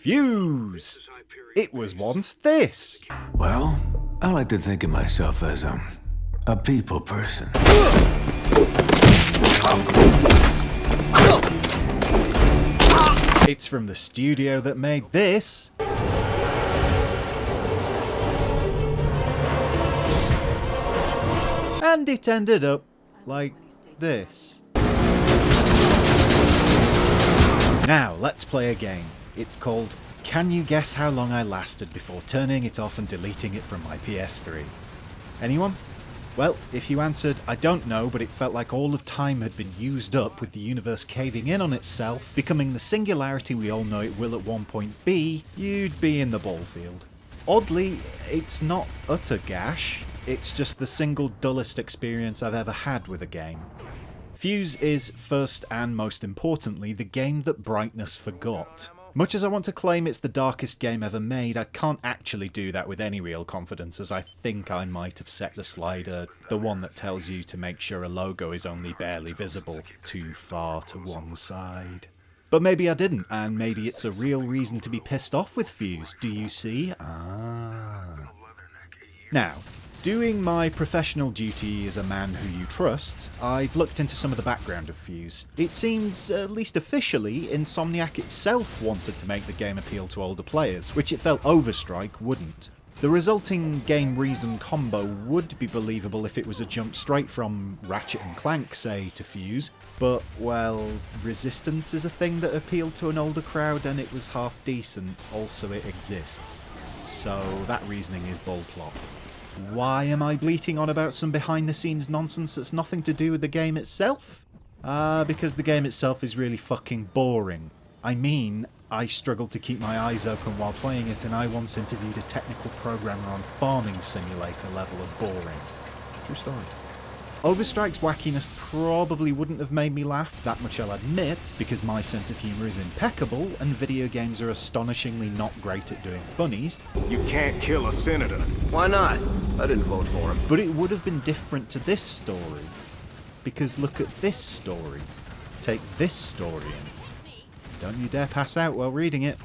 Fuse! It was once this. Well, I like to think of myself as a people person. It's from the studio that made this. And it ended up like this. Now, let's play a game. It's called Can You Guess How Long I Lasted Before Turning It Off and Deleting It from my PS3? Anyone? Well, if you answered, I don't know, but it felt like all of time had been used up with the universe caving in on itself, becoming the singularity we all know it will at one point be, you'd be in the ball field. Oddly, it's not utter gash, it's just the single dullest experience I've ever had with a game. Fuse is, first and most importantly, the game that brightness forgot. Much as I want to claim it's the darkest game ever made, I can't actually do that with any real confidence, as I think I might have set the slider, the one that tells you to make sure a logo is only barely visible, too far to one side. But maybe I didn't, and maybe it's a real reason to be pissed off with Fuse, do you see? Now, doing my professional duty as a man who you trust, I've looked into some of the background of Fuse. It seems, at least officially, Insomniac itself wanted to make the game appeal to older players, which it felt Overstrike wouldn't. The resulting game reason combo would be believable if it was a jump straight from Ratchet and Clank, say, to Fuse, but, well, Resistance is a thing that appealed to an older crowd and it was half decent, also it exists. So that reasoning is bullplop. Why am I bleating on about some behind the scenes nonsense that's nothing to do with the game itself? Because the game itself is really fucking boring. I mean, I struggled to keep my eyes open while playing it, and I once interviewed a technical programmer on Farming Simulator level of boring. True story. Overstrike's wackiness probably wouldn't have made me laugh, that much I'll admit, because my sense of humour is impeccable, and video games are astonishingly not great at doing funnies. You can't kill a senator. Why not? I didn't vote for him. But it would have been different to this story. Because look at this story. Take this story in. Don't you dare pass out while reading it.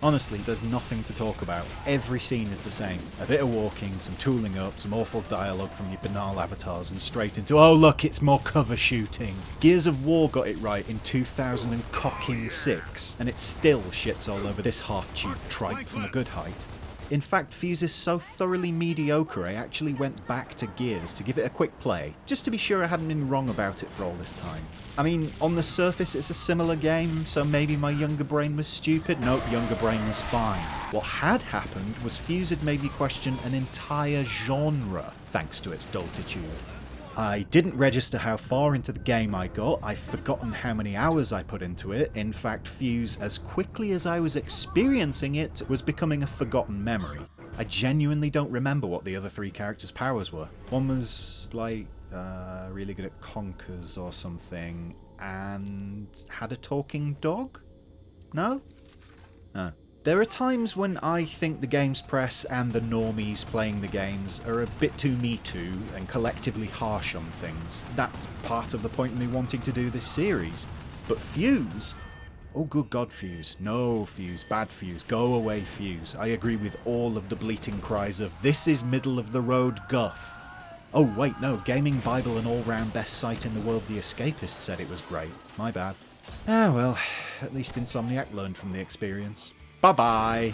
Honestly, there's nothing to talk about. Every scene is the same. A bit of walking, some tooling up, some awful dialogue from your banal avatars, and straight into, oh look, it's more cover shooting. Gears of War got it right in 2006, and it still shits all over this half-tube tripe from a good height. In fact, Fuse is so thoroughly mediocre I actually went back to Gears to give it a quick play, just to be sure I hadn't been wrong about it for all this time. I mean, on the surface it's a similar game, so maybe my younger brain was stupid? Nope, younger brain was fine. What had happened was Fuse had made me question an entire genre, thanks to its dullitude. I didn't register how far into the game I got, I've forgotten how many hours I put into it. In fact, Fuse, as quickly as I was experiencing it, was becoming a forgotten memory. I genuinely don't remember what the other three characters' powers were. One was, like, really good at conkers or something, and had a talking dog? No? No. There are times when I think the games press and the normies playing the games are a bit too me too and collectively harsh on things. That's part of the point of me wanting to do this series. But Fuse? Oh good god, Fuse. No, Fuse. Bad Fuse. Go away, Fuse. I agree with all of the bleating cries of this is middle of the road guff. Oh wait, no, Gaming Bible and all-round best site in the world The Escapist said it was great. My bad. Ah well, at least Insomniac learned from the experience. Bye-bye.